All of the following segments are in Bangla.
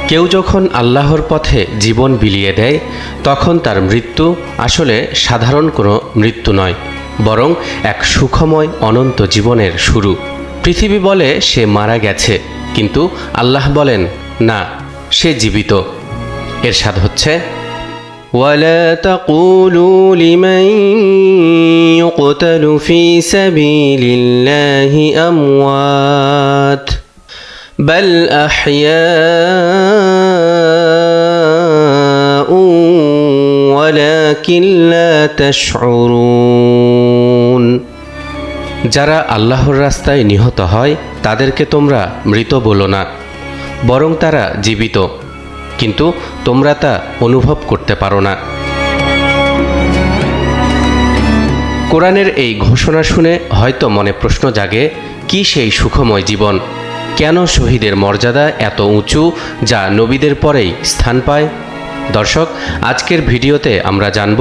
কেউ যখন আল্লাহর পথে জীবন বিলিয়ে দেয় তখন তার মৃত্যু আসলে সাধারণ কোনো মৃত্যু নয়, বরং এক সুখময় অনন্ত জীবনের শুরু। পৃথিবী বলে সে মারা গেছে, কিন্তু আল্লাহ বলেন না, সে জীবিত। এরশাদ হচ্ছে, وَلَا تَقُولُوا لِمَن يُقْتَلُ فِي سَبِيلِ اللَّهِ أَمْوَاتٌ بَلْ أَحْيَاءٌ وَلَكِنْ لَا تَشْعُرُونَ। যারা আল্লাহর রাস্তায় নিহত হয় তাদেরকে তোমরা মৃত বলো না, বরং তারা জীবিত, কিন্তু তোমরা তা অনুভব করতে পারো না। কোরআনের এই ঘোষণা শুনে হয়তো মনে প্রশ্ন জাগে, কি সেই সুখময় জীবন? কেন শহীদের মর্যাদা এত উঁচু, যা নবীদের পরেই স্থান পায়? দর্শক, আজকের ভিডিওতে আমরা জানব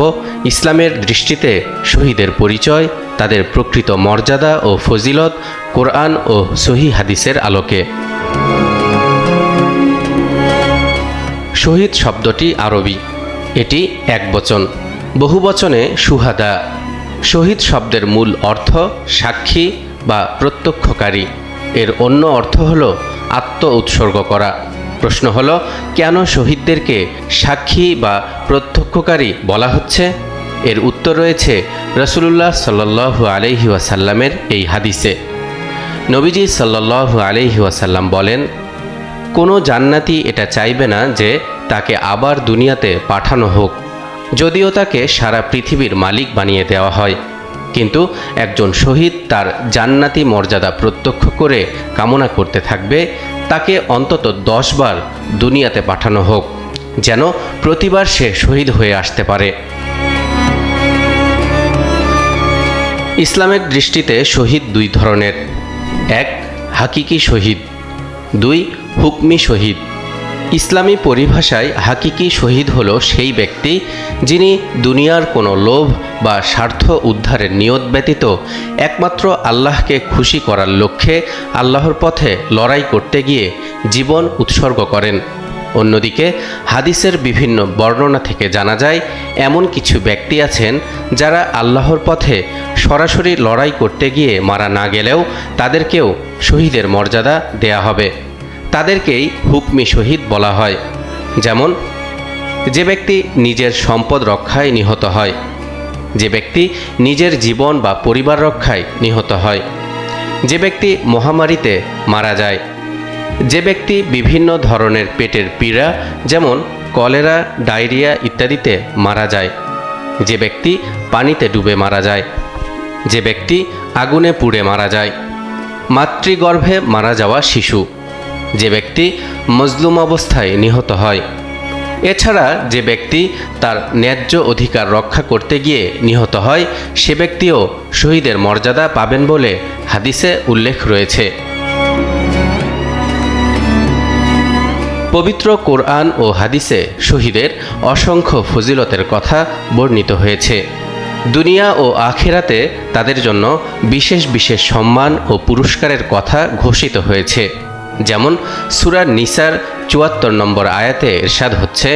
ইসলামের দৃষ্টিতে শহীদের পরিচয়, তাদের প্রকৃত মর্যাদা ও ফজিলত কোরআন ও সহিহ হাদিসের আলোকে। শহীদ শব্দটি আরবি, এটি একবচন, বহুবচনে শুহাদা। শহীদ শব্দের মূল অর্থ সাক্ষী বা প্রত্যক্ষকারী। এর অন্য অর্থ হল আত্ম উৎসর্গ করা। প্রশ্ন হলো, কেন শহীদদেরকে সাক্ষী বা প্রত্যক্ষকারী বলা হচ্ছে? এর উত্তর রয়েছে রাসূলুল্লাহ সাল্লাল্লাহু আলাইহি ওয়াসাল্লামের এই হাদিসে। নবীজি সাল্লাল্লাহু আলাইহি ওয়াসাল্লাম বলেন, কোনো জান্নাতি এটা চাইবে না যে তাকে আবার দুনিয়াতে পাঠানো হোক, যদিও তাকে সারা পৃথিবীর মালিক বানিয়ে দেওয়া হয়। কিন্তু একজন শহীদ তার জান্নাতি মর্যাদা প্রত্যক্ষ করে কামনা করতে থাকবে তাকে অন্তত 10 বার দুনিয়াতে পাঠানো হোক, যেন প্রতিবার সে শহীদ হয়ে আসতে পারে। ইসলামের দৃষ্টিতে শহীদ দুই ধরনের, এক হাকিকি শহীদ, দুই হুকমি শহীদ। ইসলামী পরিভাষায় হাকিকি শহীদ হলো সেই ব্যক্তি যিনি দুনিয়ার কোনো লোভ বা স্বার্থ উদ্ধারের নিয়ত ব্যতীত একমাত্র আল্লাহকে খুশি করার লক্ষ্যে আল্লাহর পথে লড়াই করতে গিয়ে জীবন উৎসর্গ করেন। অন্যদিকে হাদিসের বিভিন্ন বর্ণনা থেকে জানা যায় এমন কিছু ব্যক্তি আছেন যারা আল্লাহর পথে সরাসরি লড়াই করতে গিয়ে মারা না গেলেও তাদেরকেও শহীদের মর্যাদা দেয়া হবে। তাদেরকেই হুকমি শহীদ বলা হয়। যেমন, যে ব্যক্তি নিজের সম্পদ রক্ষায় নিহত হয়, যে ব্যক্তি নিজের জীবন বা পরিবার রক্ষায় নিহত হয়, যে ব্যক্তি মহামারীতে মারা যায়, যে ব্যক্তি বিভিন্ন ধরনের পেটের পীড়া যেমন কলেরা, ডায়রিয়া ইত্যাদিতে মারা যায়, যে ব্যক্তি পানিতে ডুবে মারা যায়, যে ব্যক্তি আগুনে পুড়ে মারা যায়, মাতৃগর্ভে মারা যাওয়া শিশু, যে ব্যক্তি মজলুম অবস্থায় নিহত হয়, এছাড়া যে ব্যক্তি তার ন্যায্য অধিকার রক্ষা করতে গিয়ে নিহত হয় সে ব্যক্তিও শহীদের মর্যাদা পাবেন বলে হাদিসে উল্লেখ রয়েছে। পবিত্র কোরআন ও হাদিসে শহীদের অসংখ্য ফজিলতের কথা বর্ণিত হয়েছে। দুনিয়া ও আখিরাতে তাদের জন্য বিশেষ বিশেষ সম্মান ও পুরস্কারের কথা ঘোষিত হয়েছে। যেমন সূরা নিসার ৭৪ নম্বর আয়াতে ইরশাদ হচ্ছে,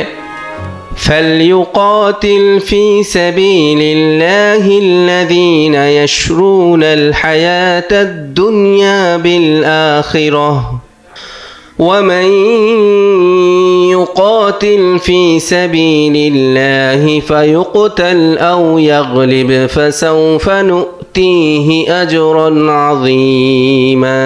فَلْيُقَاتِلْ فِي سَبِيلِ اللَّهِ الَّذِينَ يَشْرُونَ الْحَيَاةَ الدُّنْيَا بِالْآخِرَةِ وَمَنْ يُقَاتِلْ فِي سَبِيلِ اللَّهِ فَيُقْتَلْ أَوْ يَغْلِبْ فَسَوْفَ نُؤْتِيهِ أَجْرًا عَظِيمًا।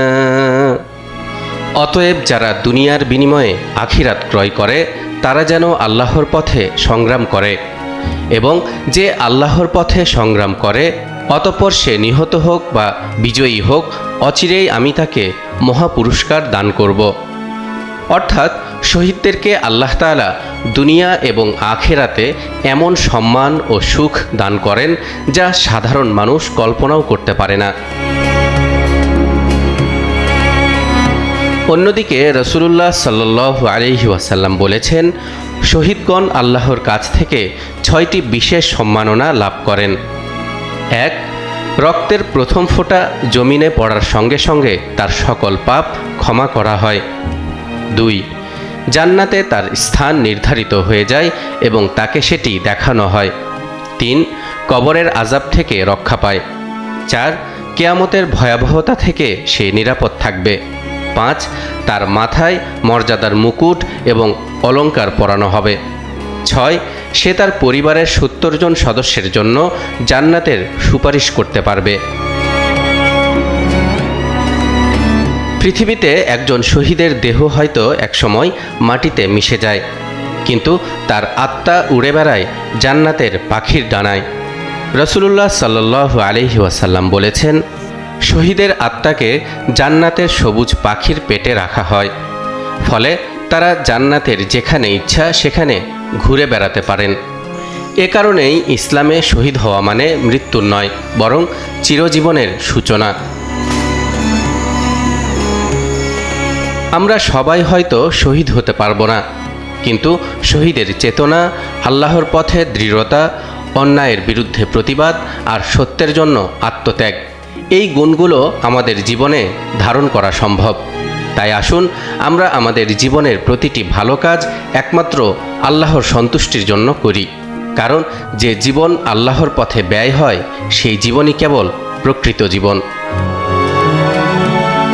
অতএব যারা দুনিয়ার বিনিময়ে আখিরাত ক্রয় করে তারা যেন আল্লাহর পথে সংগ্রাম করে, এবং যে আল্লাহর পথে সংগ্রাম করে অতঃপর সে নিহত হোক বা বিজয়ী হোক, অচিরেই আমি তাকে মহাপুরস্কার দান করব। অর্থাৎ শহীদদেরকে আল্লাহ তাআলা দুনিয়া এবং আখিরাতে এমন সম্মান ও সুখ দান করেন যা সাধারণ মানুষ কল্পনাও করতে পারে না। অন্যদিকে রাসূলুল্লাহ সাল্লাল্লাহু আলাইহি ওয়াসাল্লাম বলেছেন, শহীদগণ আল্লাহর কাছ থেকে 6টি বিশেষ সম্মাননা লাভ করেন। 1. রক্তের প্রথম ফোঁটা জমিনে পড়ার সঙ্গে সঙ্গে তার সকল পাপ ক্ষমা করা হয়। 2. জান্নাতে তার স্থান নির্ধারিত হয়ে যায় এবং তাকে সেটি দেখানো হয়। 3. কবরের আযাব থেকে রক্ষা পায়। 4. কিয়ামতের ভয়াবহতা থেকে সে নিরাপদ থাকবে। 5. তার মাথায় মর্যাদার মুকুট এবং অলংকার পরানো হবে। 6. সে তার পরিবারের 70 জন সদস্যের জন্য জান্নাতের সুপারিশ করতে পারবে। পৃথিবীতে একজন শহীদের দেহ হয়তো একসময় মাটিতে মিশে যায়, কিন্তু তার আত্মা উড়ে বেড়ায় জান্নাতের পাখির ডানায়। রাসূলুল্লাহ সাল্লাল্লাহু আলাইহি ওয়াসাল্লাম বলেছেন, শহীদের আত্মাকে জান্নাতের সবুজ পাখির পেটে রাখা হয়, ফলে তারা জান্নাতের যেখানে ইচ্ছা সেখানে ঘুরে বেড়াতে পারেন। এ কারণেই ইসলামে শহীদ হওয়া মানে মৃত্যুর নয়, বরং চিরজীবনের সূচনা। আমরা সবাই হয়তো শহীদ হতে পারবো না, কিন্তু শহীদের চেতনা, আল্লাহর পথে দৃঢ়তা, অন্যায়ের বিরুদ্ধে প্রতিবাদ আর সত্যের জন্য আত্মত্যাগ, এই গুণগুলো আমাদের জীবনে ধারণ করা সম্ভব। তাই আসুন আমরা আমাদের জীবনের প্রতিটি ভালো কাজ একমাত্র আল্লাহর সন্তুষ্টির জন্য করি, কারণ যে জীবন আল্লাহর পথে ব্যয় হয় সেই জীবনই কেবল প্রকৃত জীবন।